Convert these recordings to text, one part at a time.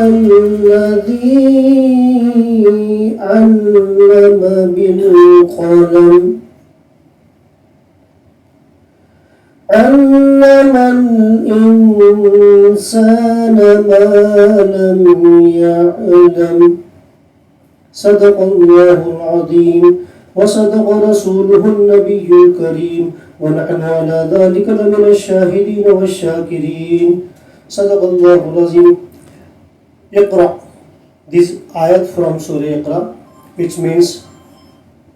الذي علم بالقلم علم الإنسان ما لم يعلم صدق الله العظيم وصدق رسوله النبي الكريم ونحن على ذلك لمن الشاهدين والشاكرين صدق الله العظيم. Iqra. This ayat from Surah Iqra, which means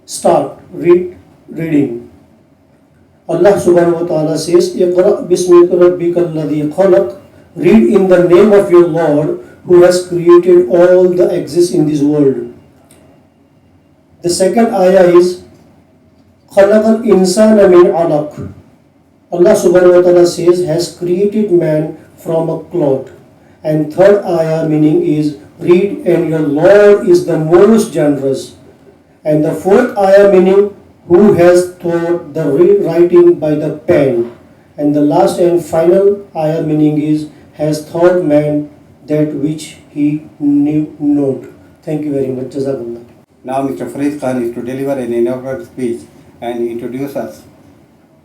start, reading. Allah subhanahu wa ta'ala says, Iqra bismika rabbika alladhi khalaq. Read in the name of your Lord who has created all that exists in this world. The second ayah is Khalaqal insana min alaq. Allah subhanahu wa ta'ala says has created man from a clot. And third ayah meaning is read and your Lord is the most generous. And the fourth ayah meaning who has taught the writing by the pen. And the last and final ayah meaning is has taught man that which he knew not. Thank you very much. Jazakallah. Now Mr. Farid Khan is to deliver an inaugural speech and introduce us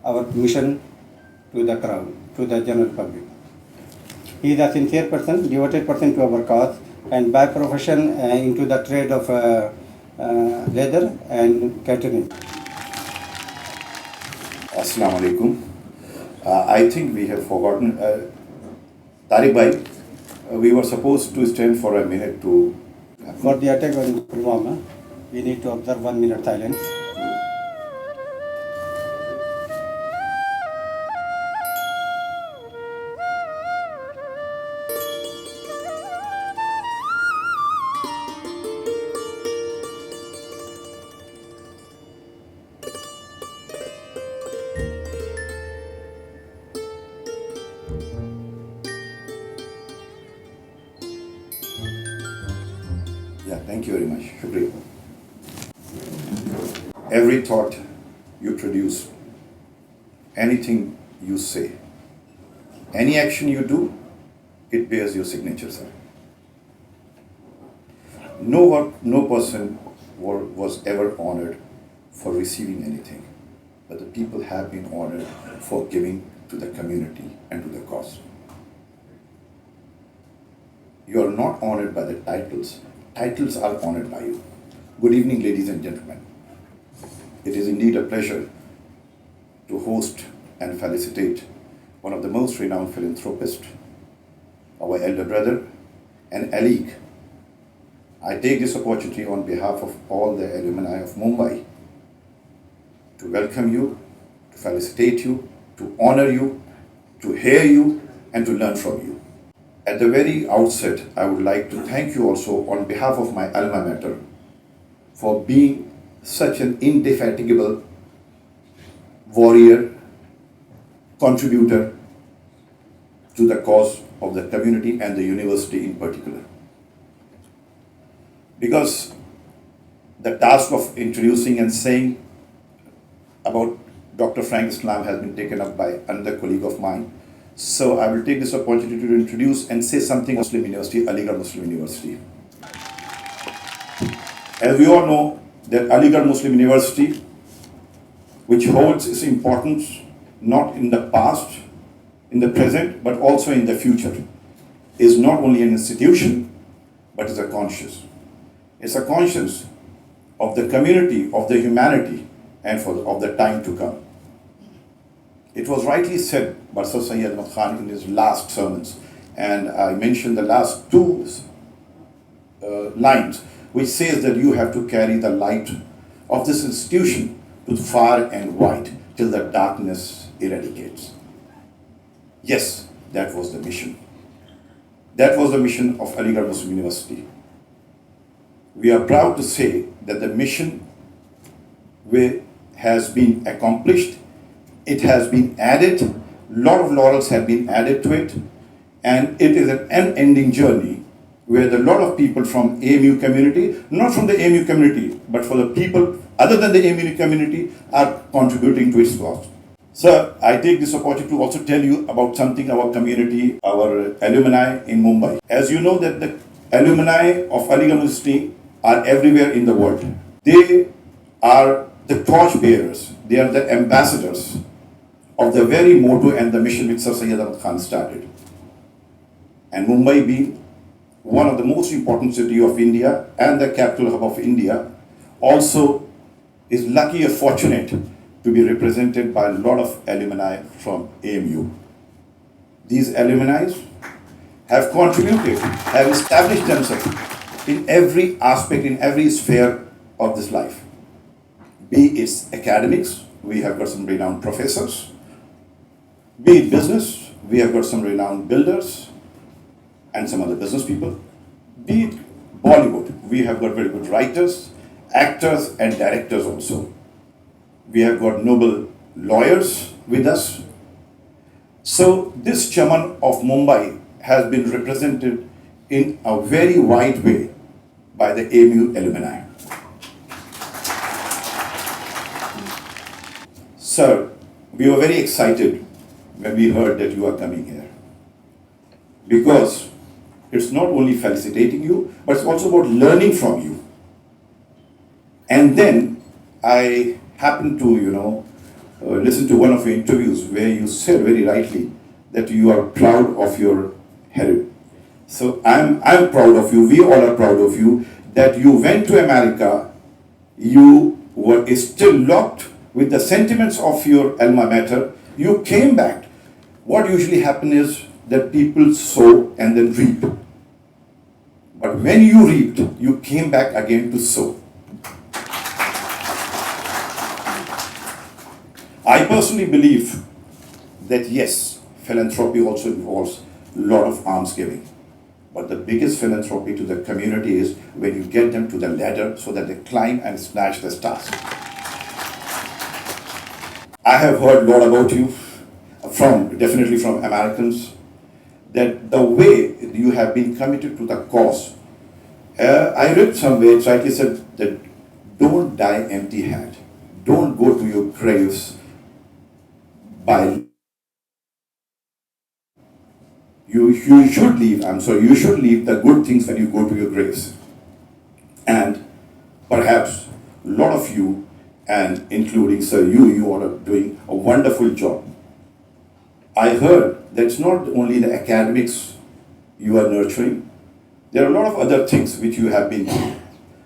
our mission to the crowd, to the general public. He is a sincere person, devoted person to our cause, and by profession into the trade of leather and catering. Assalamu alaikum. I think we have forgotten Tariq Bhai. We were supposed to stand for a minute to. For the attack on Pulwama, we need to observe 1 minute silence. Yeah, thank you very much. Shukriya. Every thought you produce, anything you say, any action you do, it bears your signature, sir. No person was ever honored for receiving anything, but the people have been honored for giving to the community and to the cause. You are not honored by the titles. Titles are honored by you. Good evening, ladies and gentlemen. It is indeed a pleasure to host and felicitate one of the most renowned philanthropists, our elder brother and colleague. I take this opportunity on behalf of all the alumni of Mumbai to welcome you, to felicitate you, to honor you, to hear you, and to learn from you. At the very outset, I would like to thank you also on behalf of my alma mater for being such an indefatigable warrior, contributor to the cause of the community and the university in particular. Because the task of introducing and saying about Dr. Frank Islam has been taken up by another colleague of mine. So I will take this opportunity to introduce and say something about Muslim University, Aligarh Muslim University. As we all know, that Aligarh Muslim University, which holds its importance not in the past, in the present, but also in the future, is not only an institution, but is a conscience. It's a conscience of the community, of the humanity, and of the time to come. It was rightly said by Sir Syed Ahmad Khan in his last sermons, and I mentioned the last two lines, which says that you have to carry the light of this institution to far and wide till the darkness eradicates. Yes, that was the mission. That was the mission of Aligarh Muslim University. We are proud to say that the mission has been accomplished. It has been added, a lot of laurels have been added to it, and it is an unending journey where a lot of people from AMU community, not from the AMU community, but for the people other than the AMU community are contributing to its cause. Sir, I take this opportunity to also tell you about something our community, our alumni in Mumbai. As you know that the alumni of Aligarh University are everywhere in the world. They are the torch bearers. They are the ambassadors of the very motto and the mission which Sir Syed Ahmad Khan started. And Mumbai being one of the most important cities of India and the capital hub of India, also is lucky or fortunate to be represented by a lot of alumni from AMU. These alumni have contributed, have established themselves in every aspect, in every sphere of this life. Be it academics, we have got some renowned professors. Be it business, we have got some renowned builders and some other business people. Be it Bollywood, we have got very good writers, actors and directors also. We have got noble lawyers with us. So this Chaman of Mumbai has been represented in a very wide way by the AMU alumni. Sir, we were very excited when we heard that you are coming here, because it's not only felicitating you, but it's also about learning from you. And then I happened to, listen to one of your interviews where you said very rightly that you are proud of your heritage. So I'm proud of you, we all are proud of you, that you went to America, you were still locked with the sentiments of your alma mater, you came back. What usually happens is that people sow and then reap. But when you reaped, you came back again to sow. I personally believe that yes, philanthropy also involves a lot of alms giving. But the biggest philanthropy to the community is when you get them to the ladder so that they climb and snatch the stars. I have heard a lot about you, definitely from Americans, that the way you have been committed to the cause. I read somewhere, it rightly said that don't die empty-handed. Don't go to your graves by... You should leave the good things when you go to your graves. And perhaps a lot of you, and including Sir, you all are doing a wonderful job. I heard that it's not only the academics you are nurturing, there are a lot of other things which you have been doing.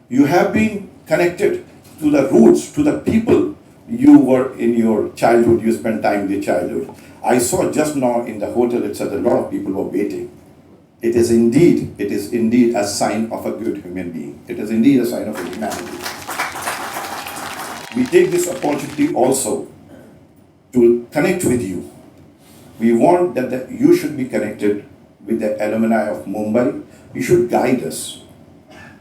You have been connected to the roots, to the people you were in your childhood, you spent time in your childhood. I saw just now in the hotel itself a lot of people were waiting. It is indeed a sign of a good human being. It is indeed a sign of humanity. We take this opportunity also to connect with you. We want that you should be connected with the alumni of Mumbai. You should guide us.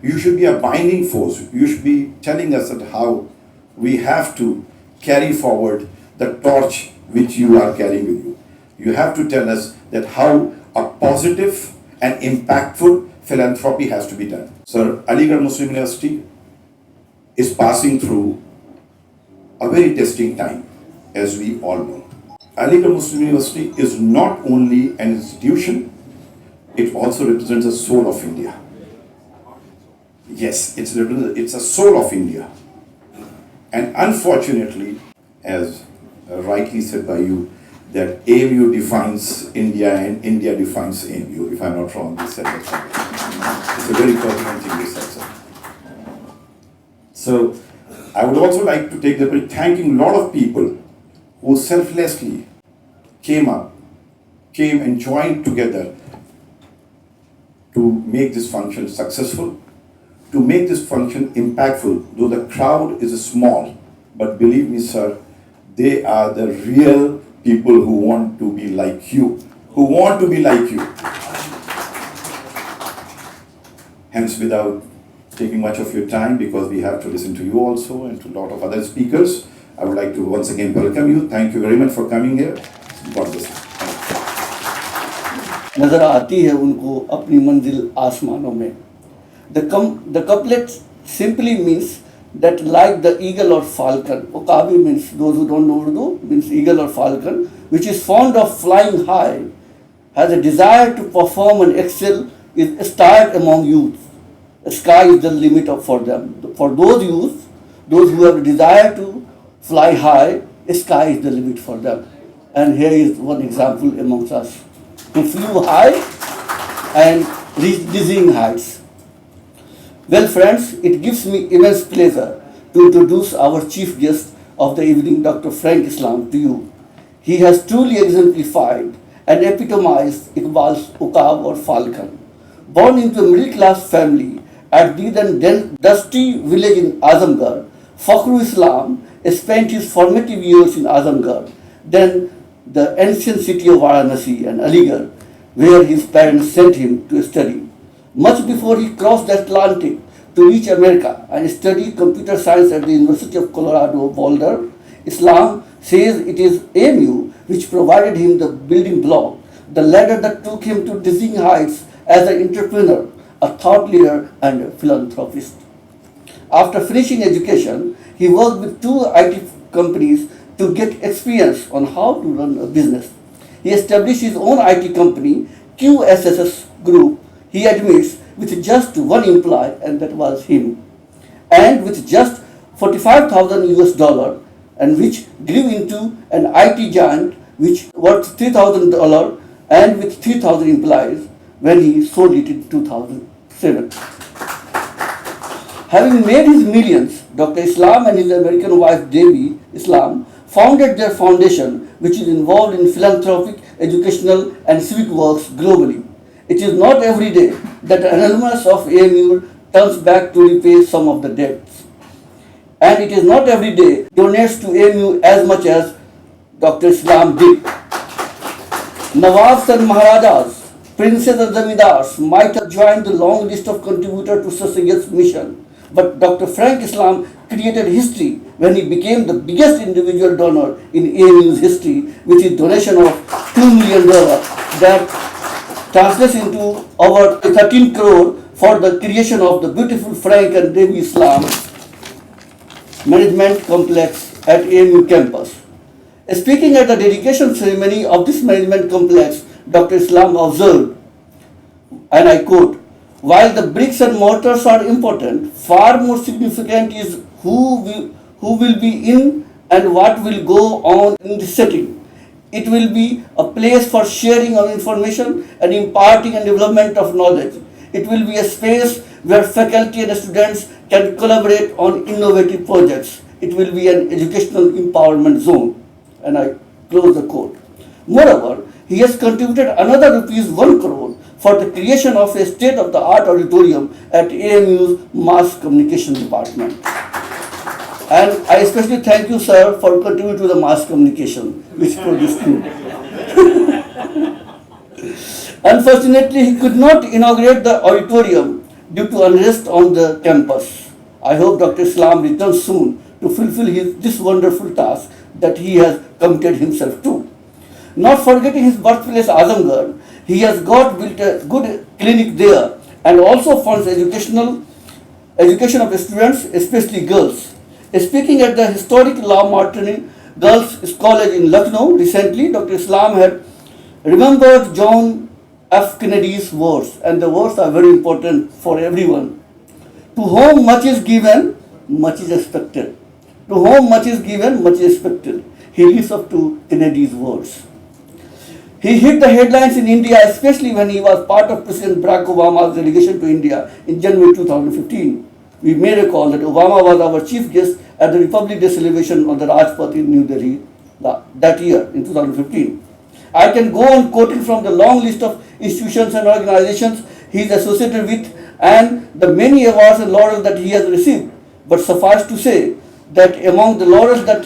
You should be a binding force. You should be telling us that how we have to carry forward the torch which you are carrying with you. You have to tell us that how a positive and impactful philanthropy has to be done. Sir, Aligarh Muslim University is passing through a very testing time, as we all know. Aligarh Muslim University is not only an institution, it also represents the soul of India. Yes, it's a soul of India. And unfortunately, as rightly said by you, that AMU defines India and India defines AMU. If I'm not wrong, you said that. It's a very pertinent thing you said, sir. So, I would also like to take the opportunity thanking a lot of people who selflessly came and joined together to make this function successful, to make this function impactful. Though the crowd is small, but believe me, sir, they are the real people who want to be like you, Hence, without taking much of your time, because we have to listen to you also and to a lot of other speakers, I would like to once again welcome you. Thank you very much for coming here. God bless you. नजर आती है उनको अपनी मंजिल आसमानों में. The couplet simply means that like the eagle or falcon, Okabi means, those who don't know Urdu, means eagle or falcon, which is fond of flying high, has a desire to perform and excel is starred among youth. Sky is the limit for them. For those youth, those who have a desire to fly high, sky is the limit for them. And here is one example amongst us who flew high and reached dizzying heights. Well, friends, it gives me immense pleasure to introduce our chief guest of the evening, Dr. Frank Islam, to you. He has truly exemplified and epitomized Iqbal's Uqab or Falcon. Born into a middle-class family at the then dusty village in Azamgarh, Fakhrul Islam spent his formative years in Azamgarh, then the ancient city of Varanasi and Aligarh, where his parents sent him to study. Much before he crossed the Atlantic to reach America and study computer science at the University of Colorado, Boulder, Islam says it is AMU which provided him the building block, the ladder that took him to dizzying heights as an entrepreneur, a thought leader and a philanthropist. After finishing education, he worked with 2 IT companies to get experience on how to run a business. He established his own IT company, QSSS Group, he admits, with just 1 employee, and that was him, and with just $45,000 and which grew into an IT giant which worth $3,000 and with 3,000 employees when he sold it in 2007. Having made his millions, Dr. Islam and his American wife Devi Islam founded their foundation, which is involved in philanthropic, educational and civic works globally. It is not every day that an alumnus of AMU turns back to repay some of the debts. And it is not every day donates to AMU as much as Dr. Islam did. Nawabs and Maharajas, princes and zamindars might have joined the long list of contributors to such a yes mission, but Dr. Frank Islam created history when he became the biggest individual donor in AMU's history with his donation of $2 million that translates into over 13 crore for the creation of the beautiful Frank and Devi Islam Management Complex at AMU campus. Speaking at the dedication ceremony of this management complex, Dr. Islam observed, and I quote, "While the bricks and mortars are important, far more significant is who will be in and what will go on in the setting. It will be a place for sharing of information and imparting and development of knowledge. It will be a space where faculty and students can collaborate on innovative projects. It will be an educational empowerment zone." And I close the quote. Moreover, he has contributed another ₹1 crore for the creation of a state-of-the-art auditorium at AMU's Mass Communication Department. And I especially thank you, sir, for contributing to the mass communication which produced you. Unfortunately, he could not inaugurate the auditorium due to unrest on the campus. I hope Dr. Islam returns soon to fulfill this wonderful task that he has committed himself to. Not forgetting his birthplace Azamgarh, he has built a good clinic there and also funds education of students, especially girls. Speaking at the historic La Martini Girls College in Lucknow recently, Dr. Islam had remembered John F. Kennedy's words, and the words are very important for everyone. To whom much is given, much is expected. To whom much is given, much is expected. He lives up to Kennedy's words. He hit the headlines in India, especially when he was part of President Barack Obama's delegation to India in January 2015. We may recall that Obama was our chief guest at the Republic Day celebration on the Rajpath in New Delhi that year in 2015. I can go on quoting from the long list of institutions and organizations he is associated with and the many awards and laurels that he has received. But suffice to say that among the laurels that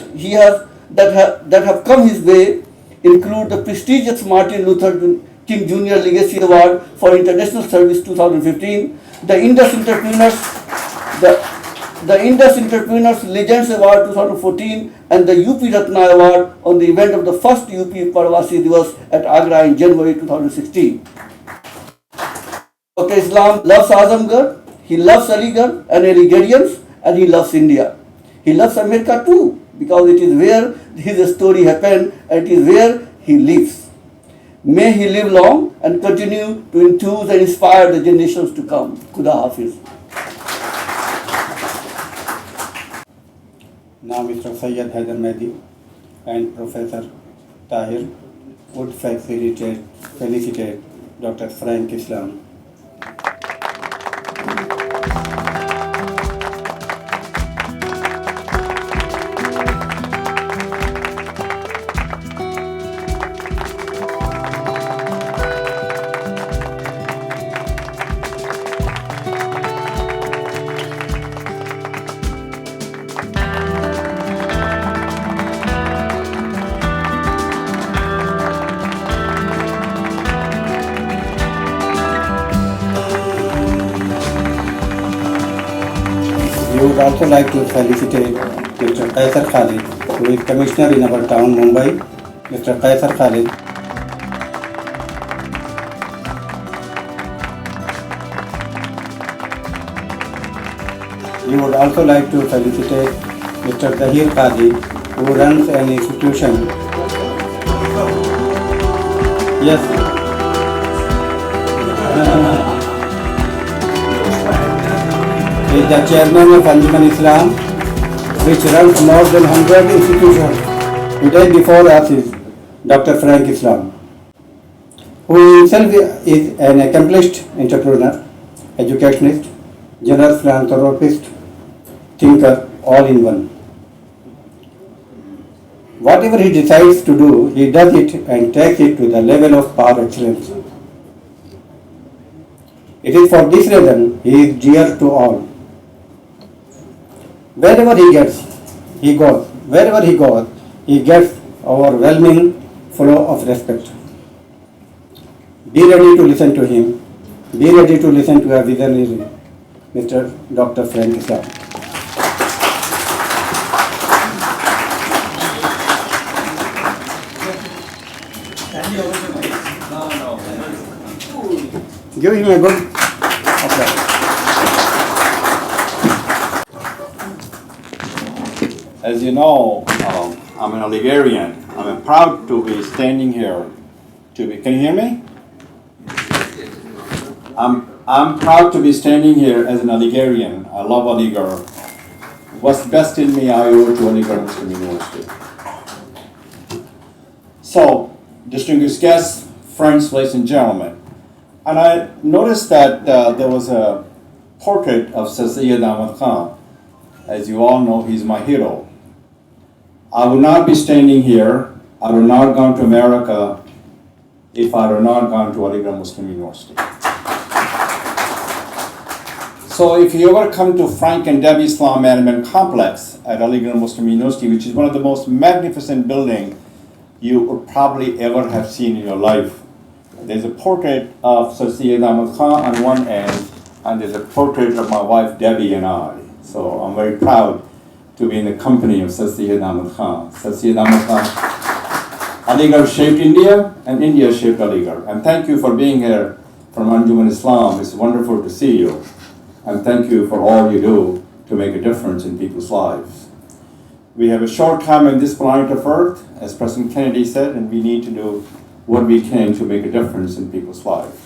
that have come his way include the prestigious Martin Luther King Jr. Legacy Award for International Service 2015, the Indus Entrepreneurs Legends Award 2014, and the UP Ratna Award on the event of the first UP Parvasi Divas at Agra in January 2016. Dr. Islam loves Azamgarh, he loves Aligarh and Aligarhians, and he loves India. He loves America too, because it is where his story happened and it is where he lives. May he live long and continue to enthuse and inspire the generations to come. Khuda Hafiz. Now Mr. Syed Haider Mehdi and Professor Tahir would felicitate Dr. Frank Islam. We would also like to felicitate Mr. Kaisar Khalid, who is Commissioner in our town, Mumbai. Mr. Kaisar Khalid. We would also like to felicitate Mr. Tahir Qadi, who runs an institution. Yes. He is the chairman of Anjuman Islam, which runs more than 100 institutions. Today before us is Dr. Frank Islam, who himself is an accomplished entrepreneur, educationist, general philanthropist, thinker, all in one. Whatever he decides to do, he does it and takes it to the level of par excellence. It is for this reason he is dear to all. Wherever he goes. Wherever he goes, he gets overwhelming flow of respect. Be ready to listen to him. Be ready to listen to a visionary, Mr. Dr. Frank Islam. Give him a good applause. As you know, I'm an Algerian. I'm proud to be standing here. Can you hear me? I'm proud to be standing here as an Algerian. I love Aligarh. What's best in me, I owe to Aligarh Muslim University. So, distinguished guests, friends, ladies and gentlemen, and I noticed that there was a portrait of Sir Syed Ahmad Khan. As you all know, he's my hero. I would not be standing here, I would not gone to America if I had not gone to Aligarh Muslim University. So if you ever come to Frank and Debbie Islam Management Complex at Aligarh Muslim University, which is one of the most magnificent buildings you would probably ever have seen in your life, there's a portrait of Sir Syed Ahmad Khan on one end, and there's a portrait of my wife Debbie and I. So I'm very proud to be in the company of Sir Syed Ahmad Khan. Sir Syed Ahmad Khan, Aligarh shaped India and India shaped Aligarh. And thank you for being here from Anjuman Islam. It's wonderful to see you. And thank you for all you do to make a difference in people's lives. We have a short time on this planet of Earth, as President Kennedy said, and we need to do what we can to make a difference in people's lives.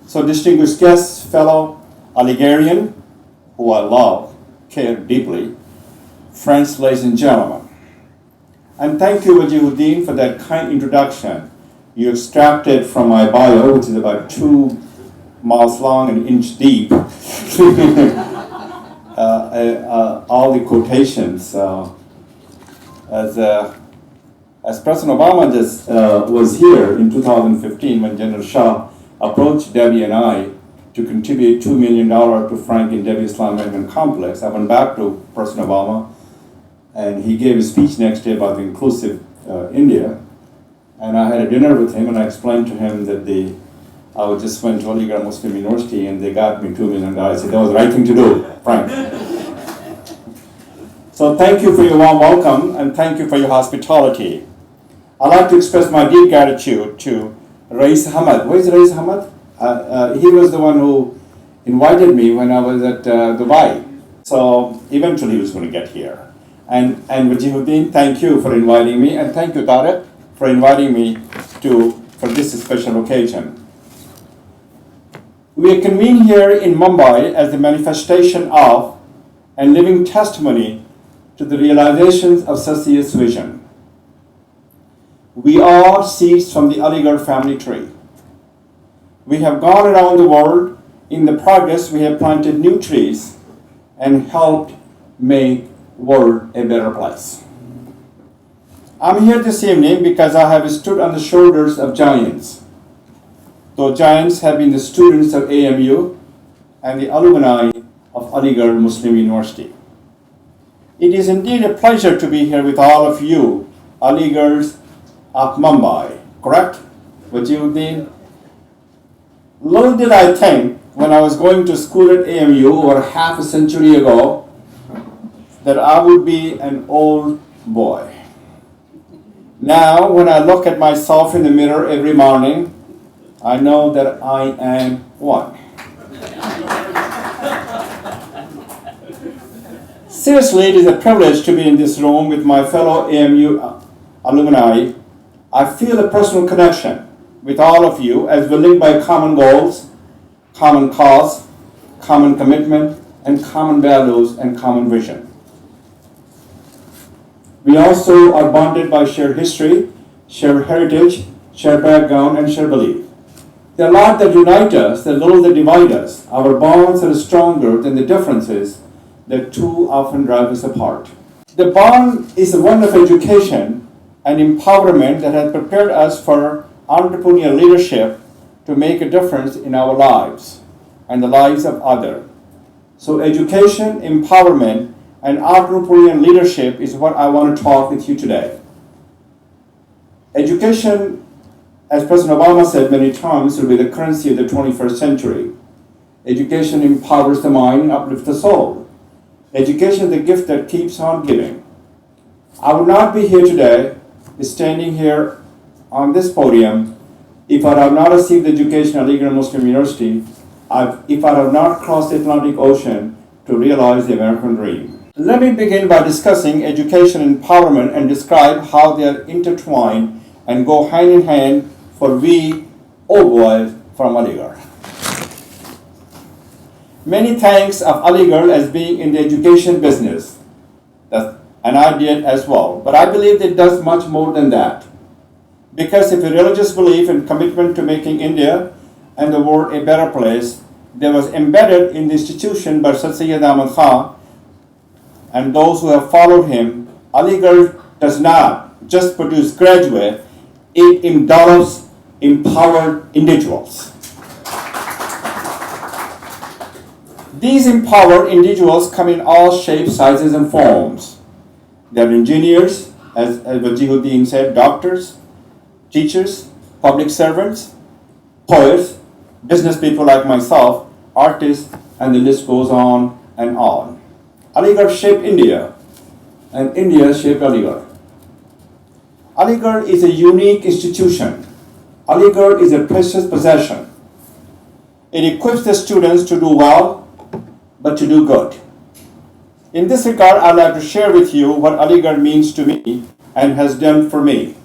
So distinguished guests, fellow Algerian, who I love, care deeply, friends, ladies and gentlemen, and thank you, Wajihuddin, for that kind introduction you extracted from my bio, which is about 2 miles long and inch deep. All the quotations. As President Obama just was here in 2015 when General Shah approached Debbie and I to contribute $2 million to Frank and Debbie Islam Management Complex, I went back to President Obama, and he gave a speech next day about the inclusive India. And I had a dinner with him, and I explained to him that I just went to Aligarh Muslim University, and they got me $2 million. I said, that was the right thing to do, Frank. So thank you for your warm welcome, and thank you for your hospitality. I'd like to express my deep gratitude to Rais Hamad. Where is Rais Hamad? He was the one who invited me when I was at Dubai. So eventually he was going to get here. And Wajihuddin, thank you for inviting me, and thank you, Tariq, for inviting me to for this special occasion. We are convened here in Mumbai as the manifestation of and living testimony to the realizations of Sasiya's vision. We are seeds from the Aligarh family tree. We have gone around the world. In the progress, we have planted new trees and helped make world a better place. I'm here this evening because I have stood on the shoulders of giants. Those giants have been the students of AMU and the alumni of Aligarh Muslim University. It is indeed a pleasure to be here with all of you, Aligarhs of Mumbai, correct? Wajiuddin? Little did I think when I was going to school at AMU over half a century ago that I would be an old boy. Now, when I look at myself in the mirror every morning, I know that I am one. Seriously, it is a privilege to be in this room with my fellow AMU alumni. I feel a personal connection with all of you as we live by common goals, common cause, common commitment, and common values and common vision. We also are bonded by shared history, shared heritage, shared background, and shared belief. There are a lot that unite us, there are little that divide us. Our bonds are stronger than the differences that too often drive us apart. The bond is the one of education and empowerment that has prepared us for entrepreneurial leadership to make a difference in our lives and the lives of others. So education, empowerment, and entrepreneurial leadership is what I want to talk with you today. Education, as President Obama said many times, will be the currency of the 21st century. Education empowers the mind and uplifts the soul. Education is the gift that keeps on giving. I would not be here today, standing here on this podium, if I have not received education at Aligarh Muslim University, if I have not crossed the Atlantic Ocean to realize the American dream. Let me begin by discussing education and empowerment and describe how they are intertwined and go hand in hand for we old boys from Aligarh. Many thanks of Aligarh as being in the education business, and I did as well. But I believe it does much more than that. Because if a religious belief and commitment to making India and the world a better place, there was embedded in the institution by Sir Syed Ahmad Khan and those who have followed him. Aligarh does not just produce graduates, it endows empowered individuals. These empowered individuals come in all shapes, sizes, and forms. They are engineers, as Wajiuddin said, doctors, teachers, public servants, poets, business people like myself, artists, and the list goes on and on. Aligarh shaped India, and India shaped Aligarh. Aligarh is a unique institution. Aligarh is a precious possession. It equips the students to do well, but to do good. In this regard, I'd like to share with you what Aligarh means to me and has done for me.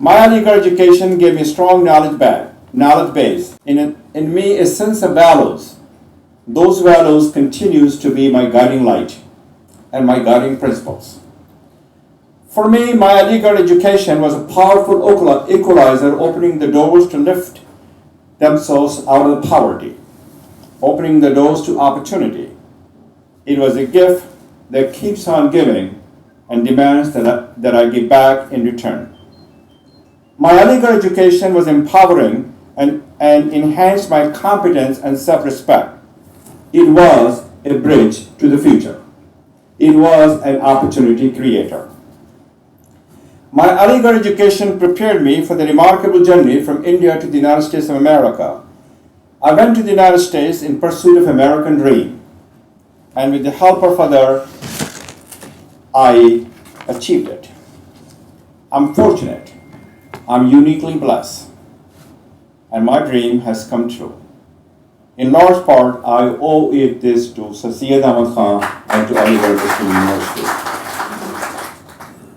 My Aligarh education gave me a strong knowledge base. In me, a sense of values. Those values continues to be my guiding light and my guiding principles. For me, my Aligarh education was a powerful equalizer, opening the doors to lift themselves out of poverty, opening the doors to opportunity. It was a gift that keeps on giving and demands that I give back in return. My Aligarh education was empowering and enhanced my competence and self-respect. It was a bridge to the future. It was an opportunity creator. My Aligarh education prepared me for the remarkable journey from India to the United States of America. I went to the United States in pursuit of American dream, and with the help of others, I achieved it. I'm fortunate. I'm uniquely blessed, and my dream has come true. In large part, I owe this to Sir Syed Ahmad Khan and to Aligarh Muslim University.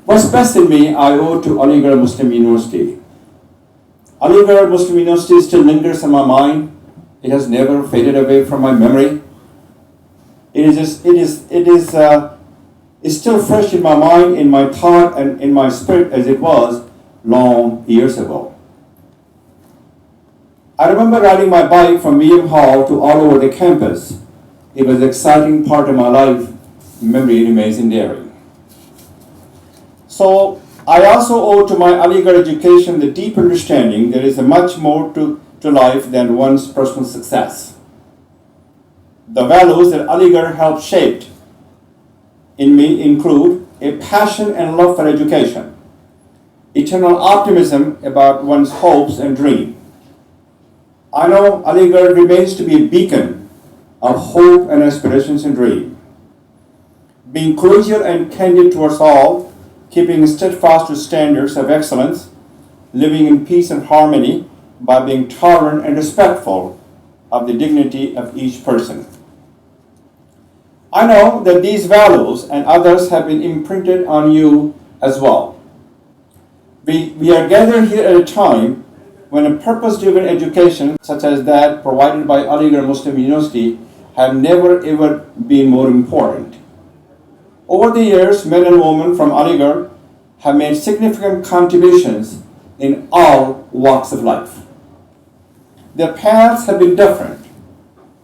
What's best in me, I owe to Aligarh Muslim University. Aligarh Muslim University still lingers in my mind. It has never faded away from my memory. It's still fresh in my mind, in my thought, and in my spirit as it was long years ago. I remember riding my bike from William Hall to all over the campus. It was an exciting part of my life. Memory remains endearing. So I also owe to my Aligarh education the deep understanding there is a much more to life than one's personal success. The values that Aligarh helped shape in me include a passion and love for education, eternal optimism about one's hopes and dreams. I know Aligarh remains to be a beacon of hope and aspirations and dreams. Being collegial and candid towards all, keeping steadfast to standards of excellence, living in peace and harmony by being tolerant and respectful of the dignity of each person. I know that these values and others have been imprinted on you as well. We are gathered here at a time when a purpose-driven education such as that provided by Aligarh Muslim University have never ever been more important. Over the years, men and women from Aligarh have made significant contributions in all walks of life. Their paths have been different,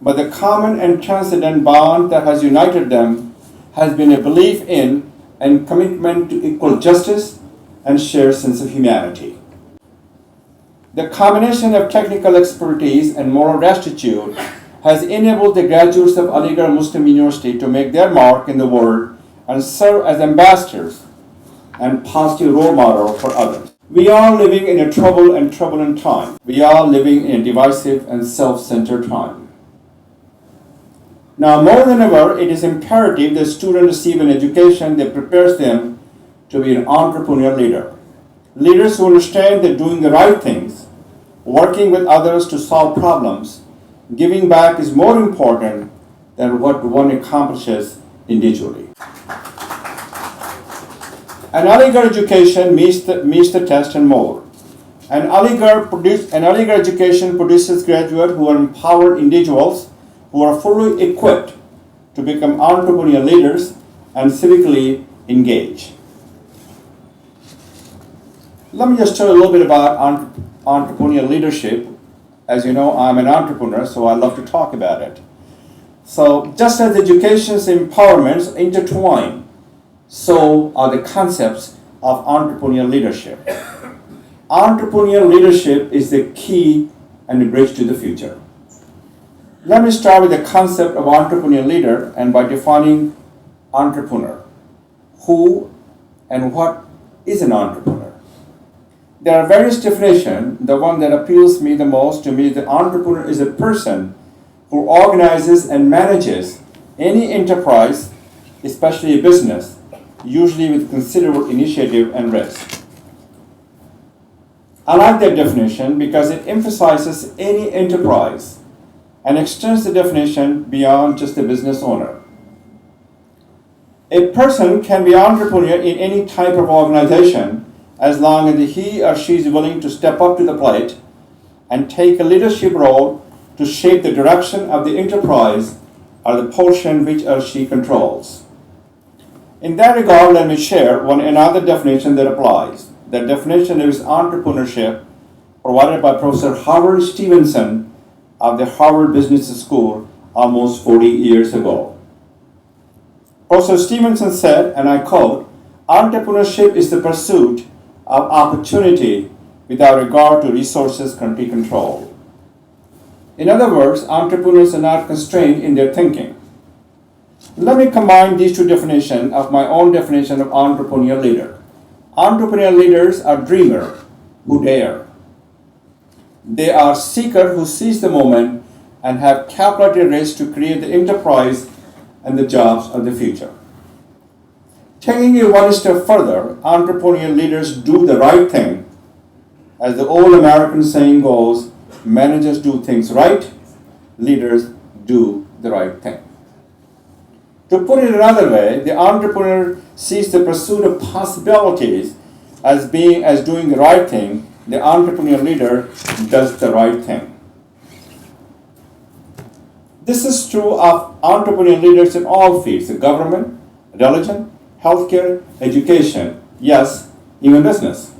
but the common and transcendent bond that has united them has been a belief in and commitment to equal justice and shared sense of humanity. The combination of technical expertise and moral rectitude has enabled the graduates of Aligarh Muslim University to make their mark in the world and serve as ambassadors and positive role model for others. We are living in a troubled and turbulent time. We are living in a divisive and self-centered time. Now, more than ever, it is imperative that students receive an education that prepares them to be an entrepreneurial leader. Leaders who understand that doing the right things, working with others to solve problems, giving back is more important than what one accomplishes individually. An Aligarh education meets the test and more. An Aligarh education produces graduates who are empowered individuals who are fully equipped to become entrepreneurial leaders and civically engaged. Let me just tell you a little bit about entrepreneurial leadership. As you know, I'm an entrepreneur, so I love to talk about it. So just as education's empowerments intertwine, so are the concepts of entrepreneurial leadership. Entrepreneurial leadership is the key and the bridge to the future. Let me start with the concept of entrepreneurial leader and by defining entrepreneur. Who and what is an entrepreneur? There are various definitions. The one that appeals me the most to me is that entrepreneur is a person who organizes and manages any enterprise, especially a business, usually with considerable initiative and risk. I like that definition because it emphasizes any enterprise and extends the definition beyond just the business owner. A person can be entrepreneur in any type of organization as long as he or she is willing to step up to the plate and take a leadership role to shape the direction of the enterprise or the portion which or she controls. In that regard, let me share another definition that applies. The definition is entrepreneurship provided by Professor Howard Stevenson of the Harvard Business School almost 40 years ago. Professor Stevenson said, and I quote, "Entrepreneurship is the pursuit of opportunity without regard to resources country control." In other words, entrepreneurs are not constrained in their thinking. Let me combine these two definitions of my own definition of entrepreneurial leader. Entrepreneurial leaders are dreamers who dare. They are seekers who seize the moment and have calculated risks to create the enterprise and the jobs of the future. Taking it one step further, entrepreneurial leaders do the right thing. As the old American saying goes, managers do things right, leaders do the right thing. To put it another way, the entrepreneur sees the pursuit of possibilities as doing the right thing, the entrepreneurial leader does the right thing. This is true of entrepreneurial leaders in all fields: the government, religion, healthcare, education, yes, even business.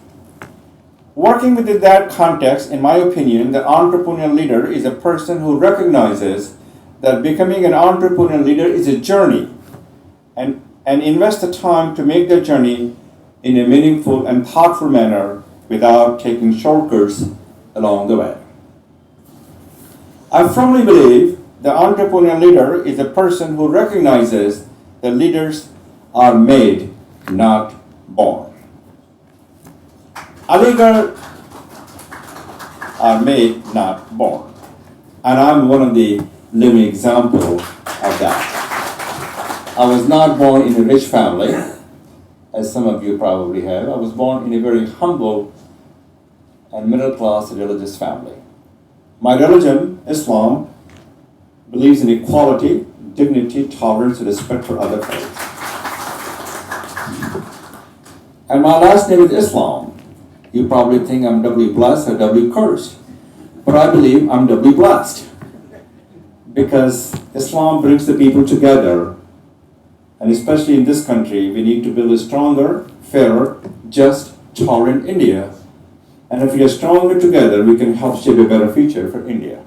Working within that context, in my opinion, the entrepreneurial leader is a person who recognizes that becoming an entrepreneurial leader is a journey and invest the time to make the journey in a meaningful and thoughtful manner without taking shortcuts along the way. I firmly believe the entrepreneurial leader is a person who recognizes that leaders are made, not born. Aligarh are made, not born. And I'm one of the living examples of that. I was not born in a rich family, as some of you probably have. I was born in a very humble and middle-class religious family. My religion, Islam, believes in equality, dignity, tolerance, and respect for other faiths. And my last name is Islam. You probably think I'm doubly blessed or doubly cursed. But I believe I'm doubly blessed. Because Islam brings the people together. And especially in this country, we need to build a stronger, fairer, just, tolerant India. And if we are stronger together, we can help shape a better future for India.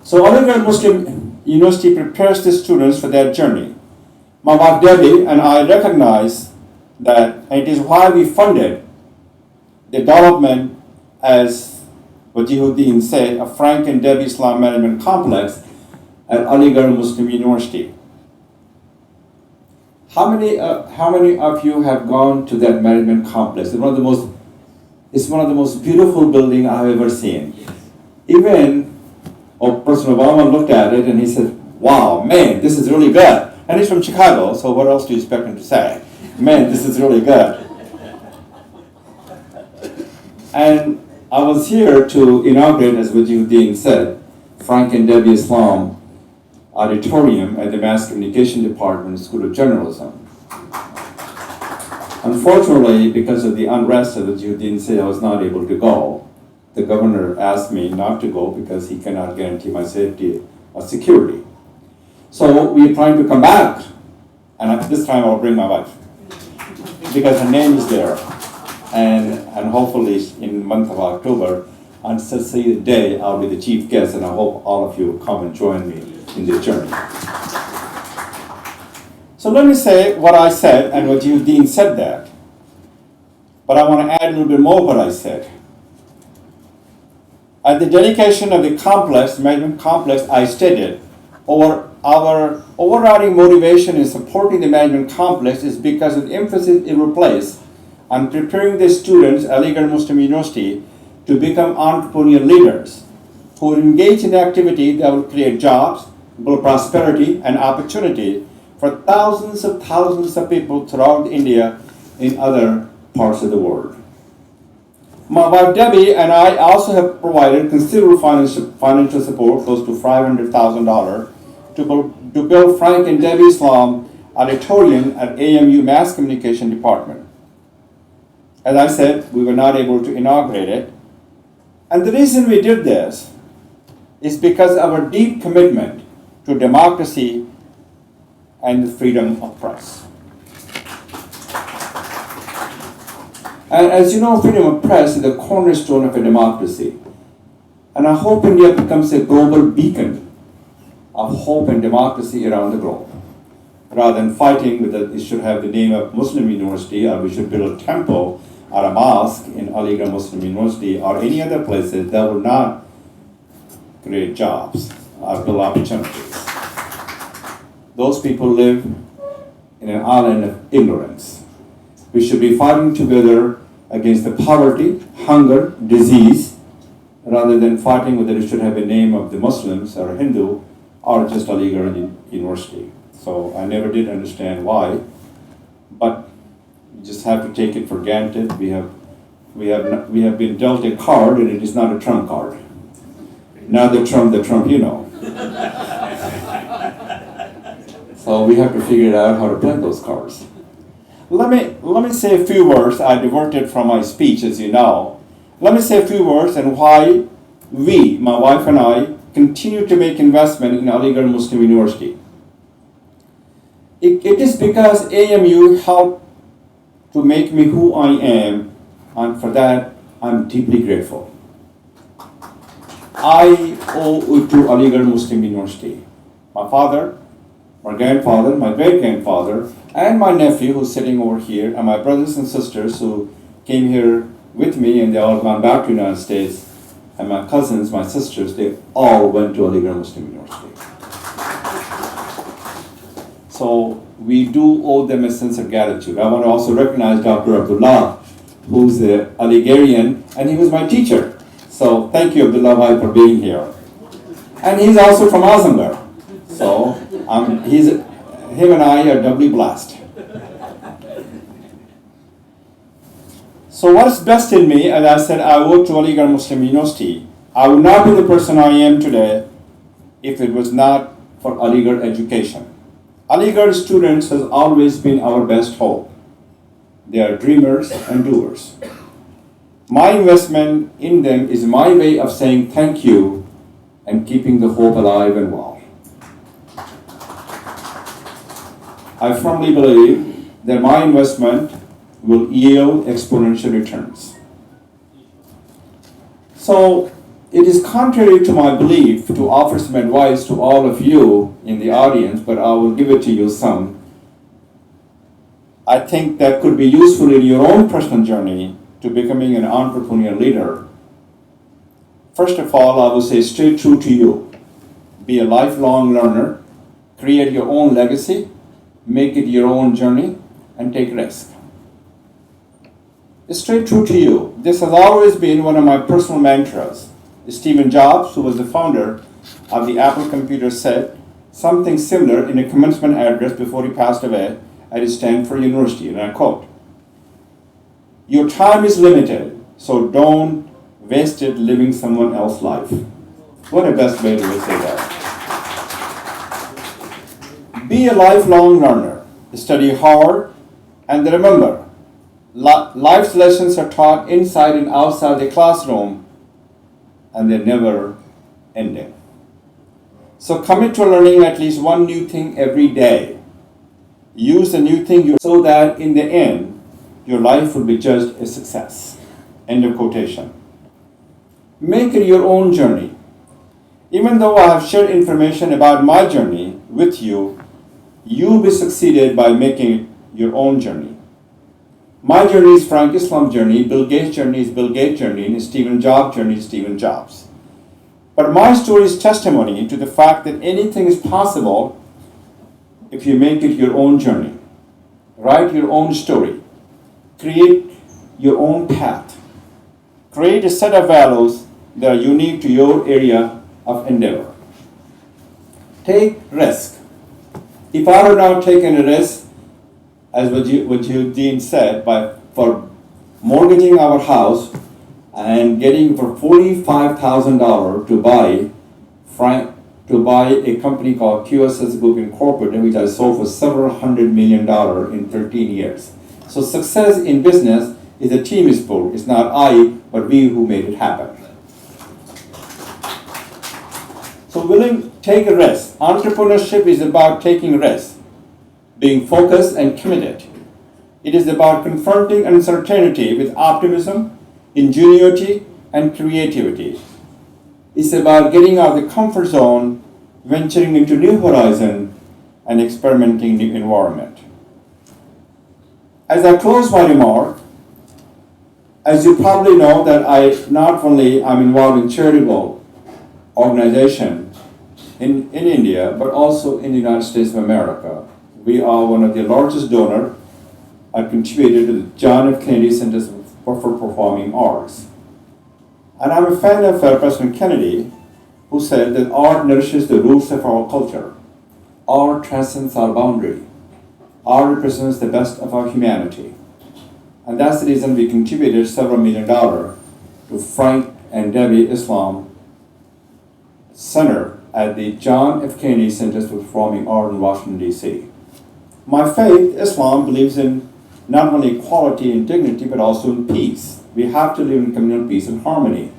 So Aligarh Muslim University prepares the students for that journey. My wife Debbie and I recognize that, and it is why we funded the development, as Wajihuddin said, a Frank and Debbie Islam Management Complex at Aligarh Muslim University. How many of you have gone to that management complex? It's one of the most beautiful buildings I've ever seen. Even President Obama looked at it and he said, "Wow, man, this is really good." And he's from Chicago, so what else do you expect him to say? Man, this is really good. And I was here to inaugurate, as Wajihuddin said, Frank and Debbie Islam Auditorium at the Mass Communication Department, School of Journalism. Unfortunately, because of the unrest, as Wajihuddin said, I was not able to go. The governor asked me not to go because he cannot guarantee my safety or security. So we are trying to come back, and this time I'll bring my wife because her name is there. And hopefully in the month of October, on Cecilia Day, I'll be the chief guest, and I hope all of you will come and join me in this journey. So let me say what I said, and Wajihuddin said that. But I want to add a little bit more what I said. At the dedication of the complex, management complex, I stated, our overriding motivation in supporting the management complex is because of the emphasis it will place on preparing the students at Aligarh Muslim University to become entrepreneurial leaders who will engage in activity that will create jobs, build prosperity and opportunity for thousands of people throughout India in other parts of the world. My wife Debbie and I also have provided considerable financial support, close to $500,000, to build Frank and Debbie Islam Auditorium at AMU Mass Communication Department. As I said, we were not able to inaugurate it. And the reason we did this is because of our deep commitment to democracy and the freedom of press. And as you know, freedom of press is the cornerstone of a democracy. And I hope India becomes a global beacon of hope and democracy around the globe. Rather than fighting with it should have the name of Muslim University, or we should build a temple or a mosque in Aligarh Muslim University or any other places that will not create jobs or build opportunities. Those people live in an island of ignorance. We should be fighting together against the poverty, hunger, disease, rather than fighting whether it should have a name of the Muslims or Hindu or just Aligarh University. So I never did understand why, but you just have to take it for granted. We have been dealt a card, and it is not a trump card. Not the Trump you know. So we have to figure out how to play those cards. Let me say a few words. I diverted from my speech, as you know, Let me say a few words on why we, my wife and I, continue to make investment in Aligarh Muslim University. It is because AMU helped to make me who I am, and for that I'm deeply grateful. I owe it to Aligarh Muslim University. My father, my grandfather, my great-grandfather, and my nephew who's sitting over here, and my brothers and sisters who came here with me and they all gone back to the United States, and my cousins, my sisters, they all went to Aligarh Muslim University. So we do owe them a sense of gratitude. I want to also recognize Dr. Abdullah, who's a Aligarhian, and he was my teacher. So thank you, Abdullah Bhai, for being here. And he's also from Azamgarh. So him and I are doubly blessed. So what's best in me, as I said, I owe to Aligarh Muslim University. I would not be the person I am today if it was not for Aligarh education. Aligarh students has always been our best hope. They are dreamers and doers. My investment in them is my way of saying thank you and keeping the hope alive and well. I firmly believe that my investment will yield exponential returns. So it is contrary to my belief to offer some advice to all of you in the audience, but I will give it to you some. I think that could be useful in your own personal journey to becoming an entrepreneurial leader. First of all, I will say stay true to you. Be a lifelong learner, create your own legacy, make it your own journey, and take risk. Stay true to you. This has always been one of my personal mantras. Stephen Jobs, who was the founder of the Apple computer, said something similar in a commencement address before he passed away at Stanford University, and I quote, "Your time is limited, so don't waste it living someone else's life." What a best way to say that. Be a lifelong learner, study hard, and remember, life's lessons are taught inside and outside the classroom, and they're never ending. So commit to learning at least one new thing every day. Use the new thing so that in the end, your life will be judged a success. End of quotation. Make it your own journey. Even though I have shared information about my journey with you, you'll be succeeded by making it your own journey. My journey is Frank Islam's journey, Bill Gates' journey is Bill Gates' journey, and Stephen Jobs' journey is Stephen Jobs. But my story is testimony to the fact that anything is possible if you make it your own journey. Write your own story. Create your own path. Create a set of values that are unique to your area of endeavor. Take risk. If I had not taken a risk, as Wajuddin said, for mortgaging our house and getting for $45,000 to buy a company called QSS Group Incorporated, which I sold for several $100 million in 13 years. So success in business is a team sport. It's not I, but we who made it happen. So take a risk. Entrepreneurship is about taking risks, being focused and committed. It is about confronting uncertainty with optimism, ingenuity, and creativity. It's about getting out of the comfort zone, venturing into new horizon, and experimenting new environment. As I close my remark, as you probably know that I'm involved in charitable organization in India, but also in the United States of America. We are one of the largest donors. I contributed to the John F. Kennedy Center for Performing Arts. And I'm a fan of President Kennedy, who said that art nourishes the roots of our culture. Art transcends our boundary. Art represents the best of our humanity. And that's the reason we contributed several $1 million to Frank and Debbie Islam Center at the John F. Kennedy Center for Performing Art in Washington, D.C. My faith, Islam, believes in not only equality and dignity, but also in peace. We have to live in communal peace and harmony.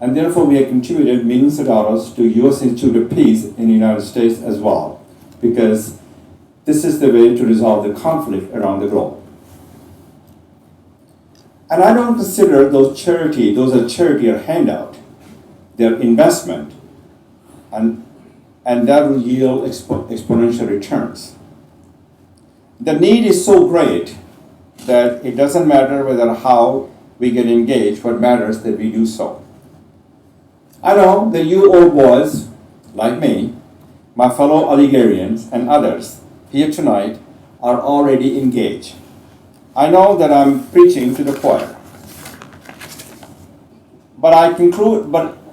And therefore, we have contributed millions of dollars to U.S. Institute of Peace in the United States as well, because this is the way to resolve the conflict around the globe. And I don't consider those are charity or handout. They're investment, and that will yield exponential returns. The need is so great that it doesn't matter whether how we get engaged, what matters that we do so. I know that you old boys, like me, my fellow Alligerians and others here tonight are already engaged. I know that I'm preaching to the choir. But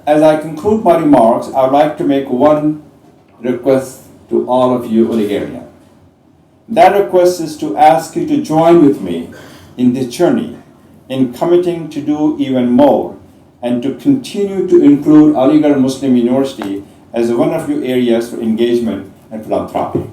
as I conclude my remarks, I would like to make one request to all of you Alligerians. That request is to ask you to join with me in this journey, in committing to do even more, and to continue to include Aligarh Muslim University as one of your areas for engagement and philanthropy.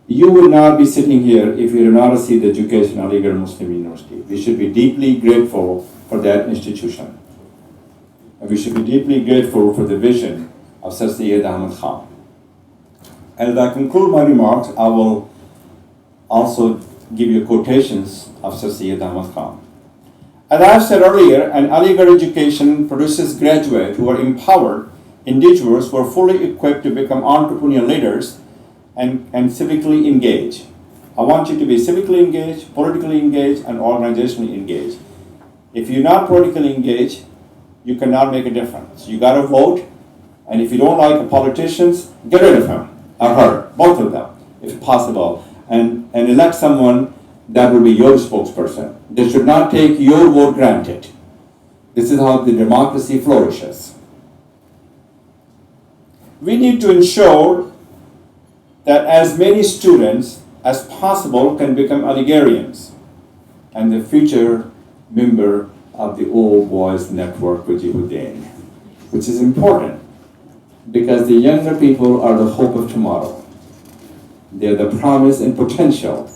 You would not be sitting here if you did not receive the education at Aligarh Muslim University. We should be deeply grateful for that institution. And we should be deeply grateful for the vision of Sir Syed Ahmad Khan. As I conclude my remarks, I will also give you quotations of Sir Syed Ahmad Khan. As I have said earlier, an Aligarh education produces graduates who are empowered individuals who are fully equipped to become entrepreneurial leaders and civically engaged. I want you to be civically engaged, politically engaged, and organizationally engaged. If you're not politically engaged, you cannot make a difference. You gotta vote, and if you don't like the politicians, get rid of him or her, both of them, if possible, and elect someone that will be your spokesperson. They should not take your vote granted. This is how the democracy flourishes. We need to ensure that as many students as possible can become Alligerians and the future member of the Old Boys Network Wajibuddin, which is important because the younger people are the hope of tomorrow. They're the promise and potential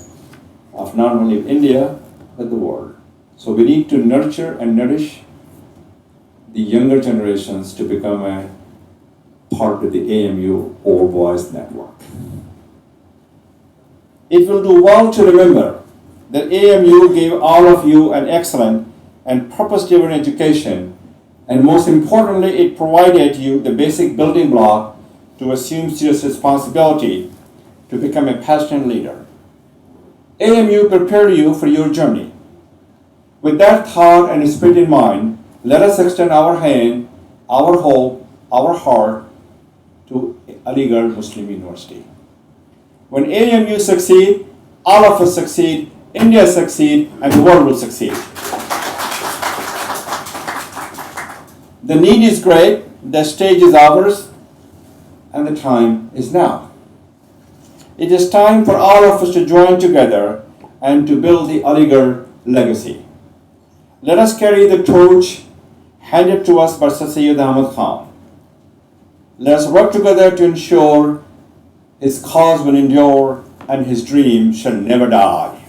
of not only India, but the world. So we need to nurture and nourish the younger generations to become a part of the AMU Old Boys Network. It will do well to remember that AMU gave all of you an excellent and purpose-driven education, and most importantly, it provided you the basic building block to assume serious responsibility to become a passionate leader. AMU prepared you for your journey. With that thought and spirit in mind, let us extend our hand, our hope, our heart to Aligarh Muslim University. When AMU succeed, all of us succeed, India succeed, and the world will succeed. The need is great, the stage is ours, and the time is now. It is time for all of us to join together and to build the Aligarh legacy. Let us carry the torch handed to us by Sir Syed Ahmad Khan. Let us work together to ensure his cause will endure and his dream shall never die.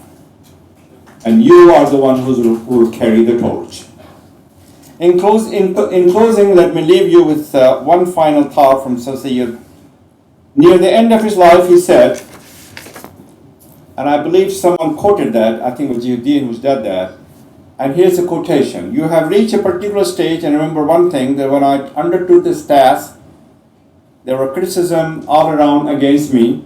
And you are the one who will carry the torch. In closing, let me leave you with one final thought from Sir Syed. Near the end of his life, he said, and I believe someone quoted that, I think it was Wajibuddin who said that, and here's a quotation. You have reached a particular stage, and remember one thing, that when I undertook this task, there were criticism all around against me.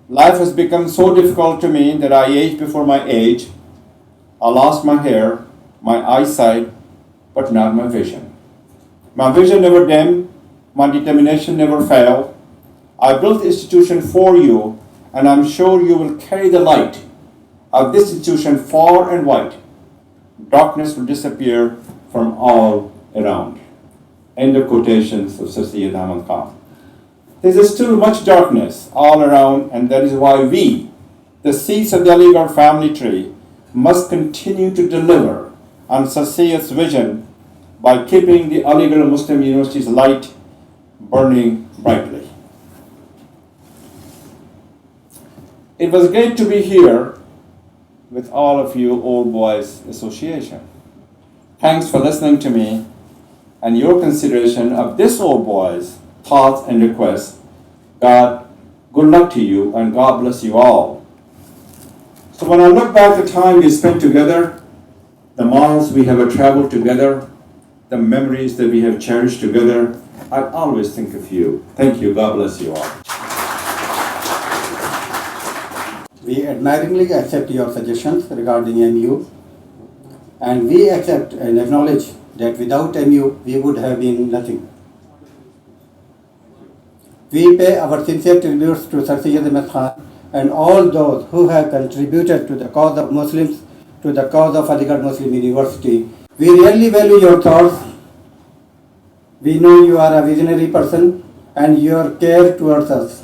Life has become so difficult to me that I aged before my age. I lost my hair, my eyesight, but not my vision. My vision never dimmed, my determination never failed. I built the institution for you, and I'm sure you will carry the light of this institution far and wide. Darkness will disappear from all around. End of quotations of Sir Syed Ahmad Khan. There is still much darkness all around, and that is why we, the seeds of the Aligarh family tree, must continue to deliver on Sir Syed's vision by keeping the Aligarh Muslim University's light burning brightly. It was great to be here with all of you Old Boys Association. Thanks for listening to me and your consideration of this Old Boys' thoughts and requests. God, good luck to you and God bless you all. So when I look back the time we spent together, the miles we have traveled together, the memories that we have cherished together, I always think of you. Thank you. God bless you all. We admiringly accept your suggestions regarding MU, and we accept and acknowledge that without MU we would have been nothing. We pay our sincere tributes to Sir Syed Ahmed Khan and all those who have contributed to the cause of Muslims, to the cause of Aligarh Muslim University. We really value your thoughts. We know you are a visionary person and your care towards us.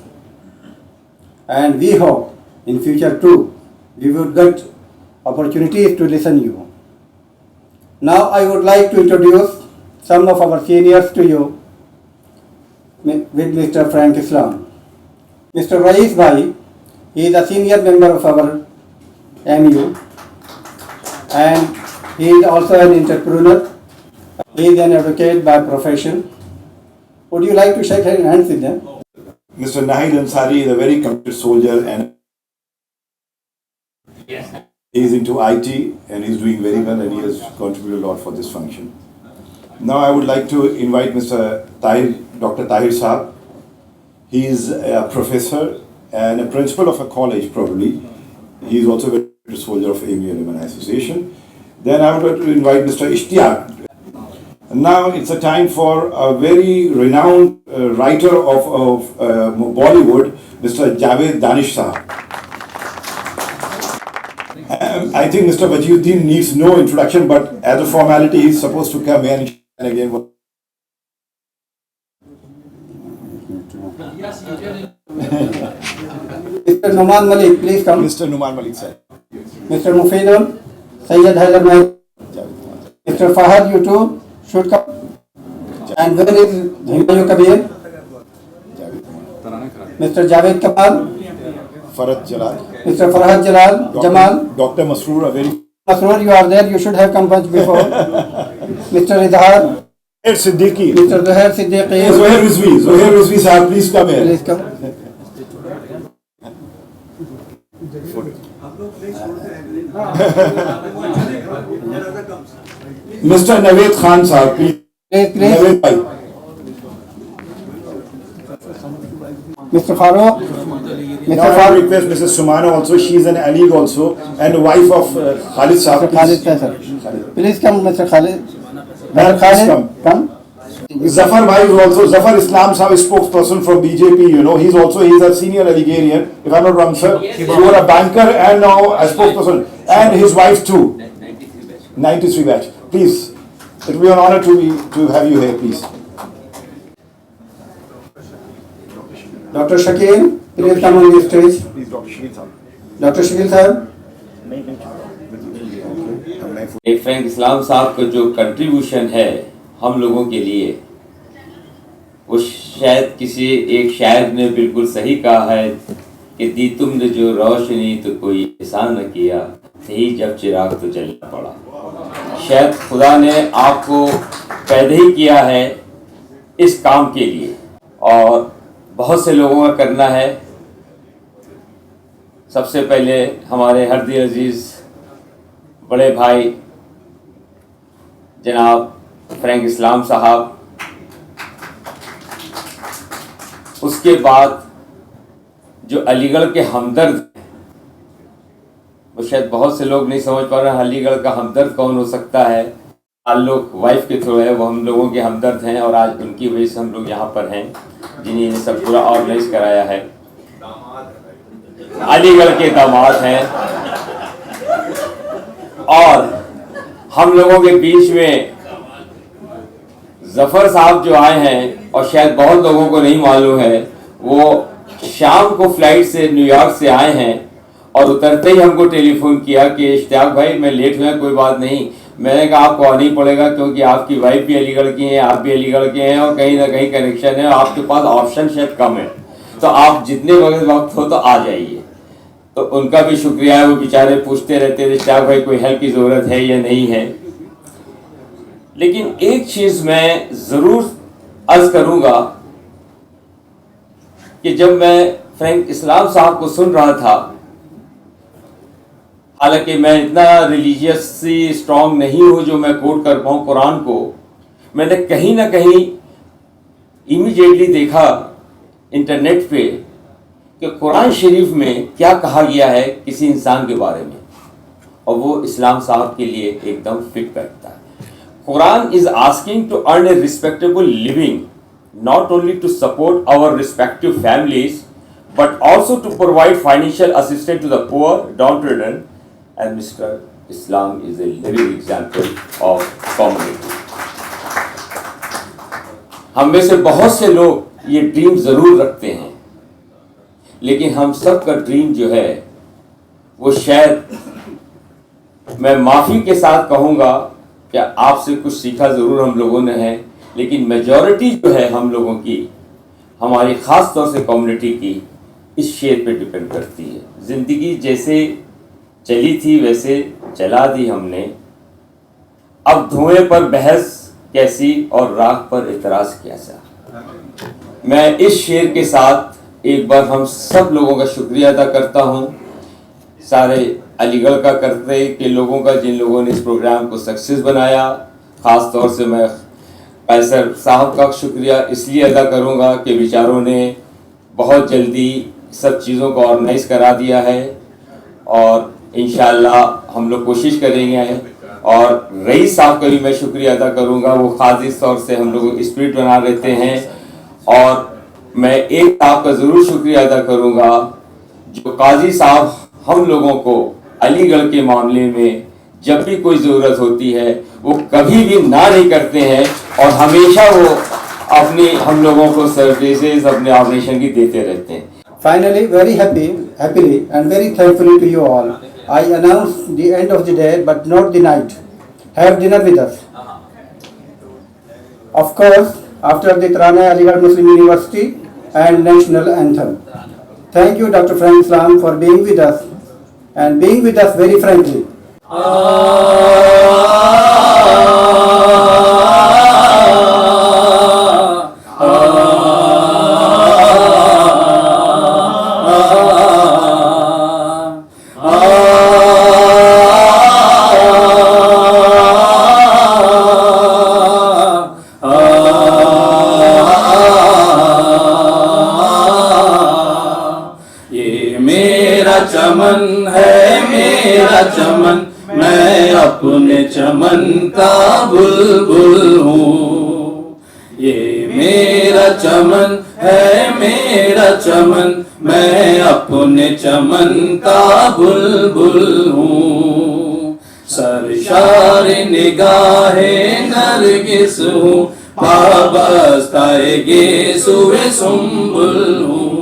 And we hope in future too, we would get opportunities to listen to you. Now I would like to introduce some of our seniors to you with Mr. Frank Islam. Mr. Rais Bhai, he is a senior member of our MU and he is also an entrepreneur. He is an advocate by profession. Would you like to shake hands with them? Mr. Nahid Ansari is a very committed soldier and he is into IT and he is doing very well and he has contributed a lot for this function. Now I would like to invite Mr. Dr. Tahir Saab. He is a professor and a principal of a college probably. He is also a very committed soldier of AMU Alumni Association. Then I would like to invite Mr. Ishtiyaq. Now it's a time for a very renowned writer of Bollywood, Mr. Javed Danish Saab. I think Mr. Wajiuddin needs no introduction, but as a formality, he is supposed to come here and again. Mr. Numan Malik, please come. Mr. Numan Malik, sir. Mr. Mufidul, Sayyid Haidar Mahmood. Mr. Fahad, you too should come. And where is Himayu Kabir? Mr. Javed Kamal. Farhad Jalal. Mr. Farhad Jalal, Jamal. Dr. Masroor, a very... Masroor, you are there, you should have come once before. Mr. Idhar. Zuhair Siddiqui. Mr. Zuhair Siddiqui. Zuhair Rizvi, sir, please come here. Please come. Mr. Naved Khan, sir, please. Please. Naved bhai. Mr. Farooq. Now I request Mrs. Sumana also, she is an Alig also and wife of Khalid Saab. Mr. Khalid, sir. Please come, Mr. Khalid. Ma'am, please come. Zafar Bhai is also, Zafar Islam Saab is spokesperson from BJP, you know, he's a senior Aligarian, if I'm not wrong, sir. You are a banker and now a spokesperson, and his wife too. 93 batch. Please, it will be an honor to have you here, please. Dr. Shakil, please come on the stage. Please, Dr. Shakil Saab. Dr. Shakil sir. Frank Islam साहब का जो contribution है हम लोगों के लिए, वो शायद किसी एक शायर ने बिल्कुल सही कहा है कि दी तुमने जो रोशनी तो कोई एहसान न किया, सही जब चिराग तो जलना पड़ा। शायद खुदा ने आपको पैदा ही किया है इस काम के लिए और बहुत से लोगों का करना है। सबसे पहले हमारे हरदी अजीज़ बड़े भाई जनाब फ्रैंक इस्लाम साहब, उसके बाद जो अलीगढ़ के हमदर्द, वो शायद बहुत से लोग नहीं समझ पा रहे अलीगढ़ का हमदर्द कौन हो सकता है। ताल्लुक वाइफ के थ्रू है, वो हम लोगों के हमदर्द हैं और आज उनकी वजह से हम लोग यहाँ पर हैं, जिन्हें ये सब पूरा ऑर्गेनाइज कराया है। अलीगढ़ के दामाद हैं और हम लोगों के बीच में जफर साहब जो आए हैं और शायद बहुत लोगों को नहीं मालूम है, वो शाम को फ्लाइट से न्यूयॉर्क से आए हैं और उतरते ही हमको टेलीफोन किया कि इश्तियाक भाई मैं लेट हुआ, कोई बात नहीं। मैंने कहा आपको आना ही पड़ेगा क्योंकि आपकी वाइफ भी अलीगढ़ की हैं, आप भी अलीगढ़ के हैं और कहीं ना कहीं कनेक्शन है, आपके पास ऑप्शन शायद कम है, तो आप जितने वक्त हो तो आ जाइए। तो उनका भी शुक्रिया है। वो बेचारे पूछते रहते थे क्या भाई कोई हेल्प की ज़रूरत है या नहीं है। लेकिन एक चीज़ मैं ज़रूर अर्ज करूँगा कि जब मैं फ्रैंक इस्लाम साहब को सुन रहा था, हालांकि मैं इतना रिलीजियसली स्ट्रांग नहीं हूँ जो मैं कोट कर पाऊँ कुरान को, मैंने कहीं ना कहीं इमीडिएटली देखा इंटरनेट पे कि कुरान शरीफ में क्या कहा गया है किसी इंसान के बारे में, और वो इस्लाम साहब के लिए एकदम फिट बैठता है। Quran is asking to earn a respectable living, not only to support our respective families, but also to provide financial assistance to the poor, downtrodden, and Mr. Islam is a living example of community. हम में से बहुत से लोग ये dream ज़रूर रखते हैं, लेकिन हम सब का ड्रीम जो है वो शायद, मैं माफ़ी के साथ कहूँगा कि आपसे कुछ सीखा ज़रूर हम लोगों ने है, लेकिन मेजॉरिटी जो है हम लोगों की, हमारी ख़ास तौर से कम्युनिटी की, इस शेर पे डिपेंड करती है। ज़िंदगी जैसे चली थी वैसे चला दी हमने, अब धुएं पर बहस कैसी और राख पर इतराज़ कैसा। मैं इस शेर के साथ एक बार हम सब लोगों का शुक्रिया अदा करता हूँ, सारे अलीगढ़ का करते के लोगों का जिन लोगों ने इस प्रोग्राम को सक्सेस बनाया। ख़ास तौर से मैं कैसर साहब का शुक्रिया इसलिए अदा करूँगा कि बेचारों ने बहुत जल्दी सब चीज़ों को ऑर्गेनाइज़ करा दिया है, और इंशाअल्लाह हम लोग कोशिश करेंगे। और रईस साहब का भी मैं शुक्रिया अदा करूँगा, वो खास तौर से हम लोग स्पिरिट बना रहते हैं। और मैं एक साहब का ज़रूर शुक्रिया अदा करूँगा जो काजी साहब हम लोगों को अलीगढ़ के मामले में जब भी कोई ज़रूरत होती है वो कभी भी ना नहीं करते हैं, और हमेशा वो अपनी हम लोगों को सर्विसेज अपने ऑर्गेनाइजेशन की देते रहते हैं। Finally, very happily and very thankfully to you all, I announce the end of the day but not the night. Have dinner with us. Of course, after the Trana Aligarh Muslim University and National Anthem. Thank you Dr. Frank Islam for being with us and being with us very frankly. चमन है मेरा चमन, मैं अपने चमन का बुलबुल हूँ। ये मेरा चमन है मेरा चमन, मैं अपने चमन का बुलबुल हूँ। सरशार निगाहे नरगिस हूँ, पाबस्ताए गेसुए सुम्बुल हूँ।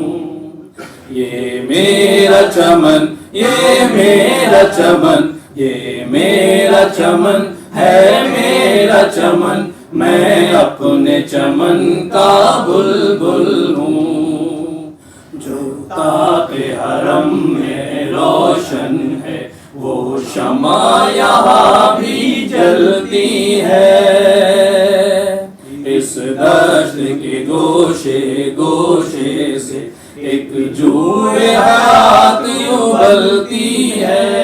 ये मेरा चमन, ये मेरा चमन, ये मेरा चमन है मेरा चमन, मैं अपने चमन का बुलबुल हूँ। जो ताक़े हरम में रोशन है वो शमा यहाँ भी जलती है। इस दश्त के गोशे गोशे से एक जूए हयात उबलती है।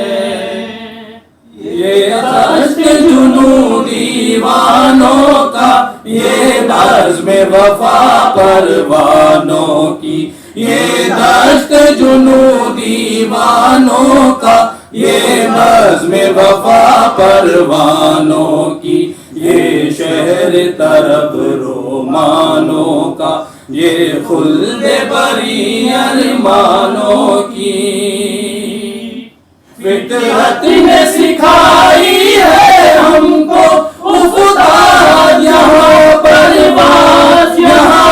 ये दश्त जुनू दीवानों का, ये बज़्म वफा परवानों की। ये दश्त जुनू दीवानों का, ये बज़्म वफा परवानों की। ये शहर तरफ रोमानों का, ये खुल्दे बरी अरमानों की। फितरत ने सिखाई है हमको उफ़्तार यहाँ परवाज़ यहाँ।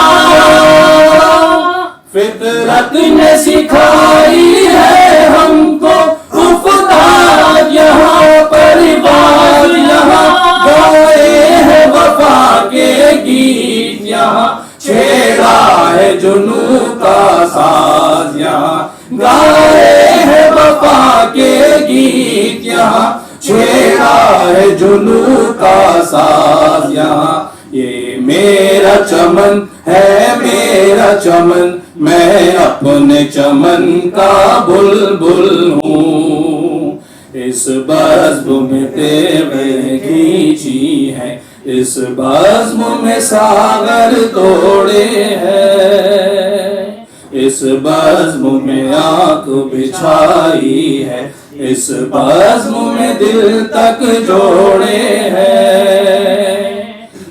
फितरत ने सिखाई है हमको उफ़्तार यहाँ परवाज़ यहाँ। गाए हैं वफा के गीत यहाँ, छेड़ा है जुनू का साज यहाँ। गाए हैं गीत यहाँ, छेड़ा है जुनू का साज यहाँ। ये मेरा चमन है मेरा चमन, मैं अपने चमन का बुलबुल हूँ। इस बज़्म में तेरे खींची है, इस बज़्म में सागर तोड़े हैं, इस बज़्म में आँख बिछाई है, इस बज़्म में दिल तक जोड़े हैं।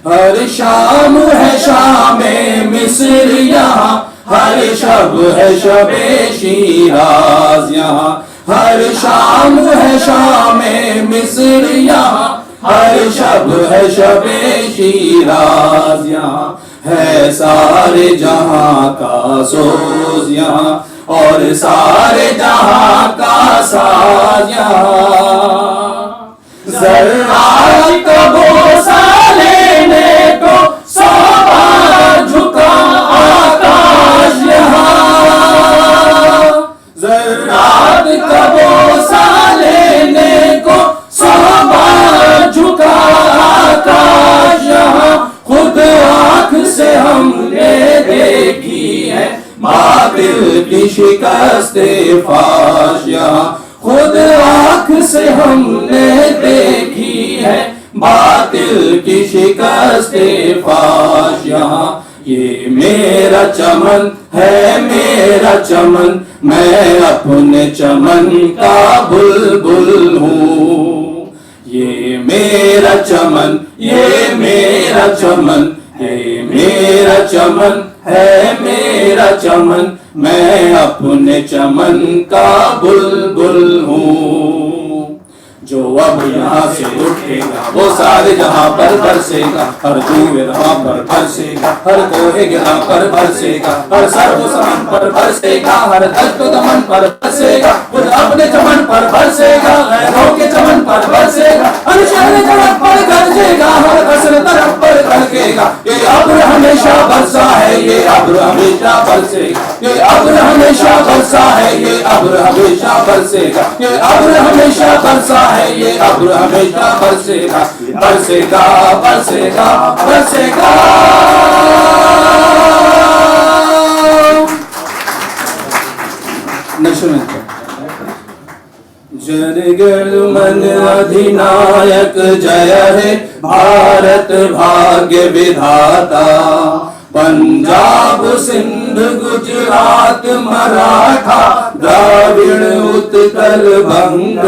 हर शाम है शामे मिस्र यहाँ, हर शब है शबे शिराज यहाँ। हर शाम है शामे मिस्र यहाँ, हर शब है शबे शिराज यहाँ। है सारे जहां का सोज यहाँ, और सारे जहां का साज यहाँ। ज़र्रात का बोसा लेने को 100 बार झुका आकाश यहाँ। ज़र्रात का बोसा लेने को 100 बार झुका आकाश यहाँ। खुद आँख से हमने देखी है बातिल की शिकस्ते फाश यहाँ। खुद आँख से हमने देखी है बातिल की शिकस्ते फाश यहाँ। ये मेरा चमन है मेरा चमन, मैं अपने चमन का बुलबुल हूँ। ये मेरा चमन, ये मेरा चमन, ये मेरा चमन है मेरा चमन, मैं अपने चमन का बुलबुल हूँ। जो अब यहाँ से उठेगा वो सारे जहाँ पर बरसेगा, हर जुए रवा पर बरसेगा, हर कोहे गिरा पर बरसेगा, हर सर्व समन पर बरसेगा, हर दस्त दमन पर बरसेगा, खुद अपने चमन पर बरसेगा, गैरों के चमन पर बरसेगा, हर शहर तरफ पर गरजेगा, हर कसर तरफ पर गरजेगा। ये अब्र हमेशा बरसा है, ये अब्र हमेशा बरसेगा, ये अब्र हमेशा बरसा है, ये अब्र हमेशा बरसेगा, ये अब्र हमेशा बरसा है, ये अब्र हमेशा बरसेगा, बरसेगा बरसेगा बरसेगा। जनगण मन अधिनायक जय है, भारत भाग्य विधाता। पंजाब सिंध गुजरात मराठा, द्राविड़ उत्कल बंग,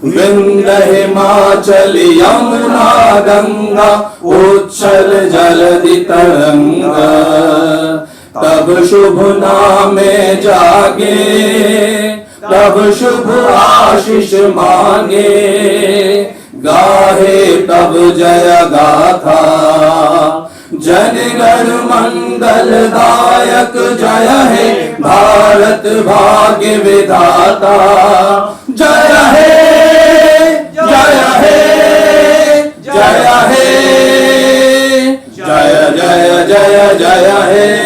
विंध्य हिमाचल यमुना गंगा, उच्छल जलधि तरंग। तब शुभ नामे जागे, तब शुभ आशीष मांगे, गाहे तब जय गाथा। जनगण मंगलदायक जय है, भारत भाग्य विधाता। जय है जय है जय है, जय जय जय जय है।